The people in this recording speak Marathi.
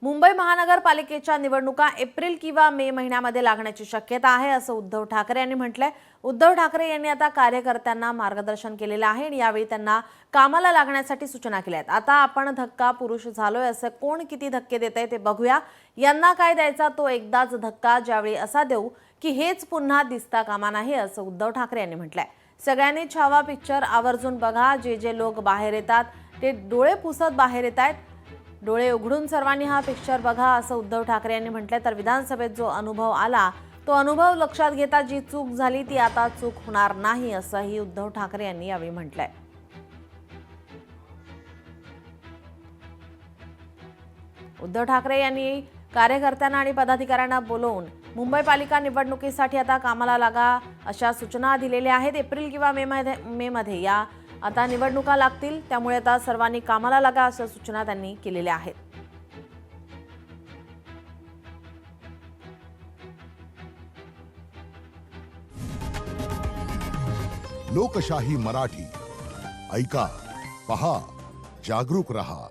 मुंबई महानगरपालिकेच्या निवडणुका एप्रिल किंवा मे महिन्यामध्ये लागण्याची शक्यता आहे असं उद्धव ठाकरे यांनी म्हटलंय। उद्धव ठाकरे यांनी आता कार्यकर्त्यांना मार्गदर्शन केलेलं आहे आणि यावेळी त्यांना कामाला लागण्यासाठी सूचना केल्या आहेत। आता आपण धक्का पुरुष झालोय, असं कोण किती धक्के देतंय ते बघूया। यांना काय द्यायचा तो एकदाच धक्का, ज्यावेळी असा देऊ की हेच पुन्हा दिसता कामा नाही, असं उद्धव ठाकरे यांनी म्हटलंय। सगळ्यांनी छावा पिक्चर आवर्जून बघा। जे लोक बाहेर येतात ते डोळे पुसत बाहेर येतात, डोळे उघडून सर्वांनी हा पिक्चर बघा, असं उद्धव ठाकरे यांनी म्हटलंय। तर विधानसभेत जो अनुभव आला तो अनुभव लक्षात घेता जी चूक झाली ती आता चूक होणार नाही, असंही उद्धव ठाकरे यांनी यावेळी म्हटलंय। उद्धव ठाकरे यांनी कार्यकर्त्यांना आणि पदाधिकाऱ्यांना बोलवून मुंबई पालिका निवडणुकीसाठी आता कामाला लागा अशा सूचना दिलेल्या आहेत। एप्रिल किंवा मे मध्ये या आता निवडणुका लागतील, त्यामुळे आता सर्वांनी कामाला लागा अशा सूचना त्यांनी केलेल्या आहेत। लोकशाही मराठी ऐका, पहा, जागरूक रहा।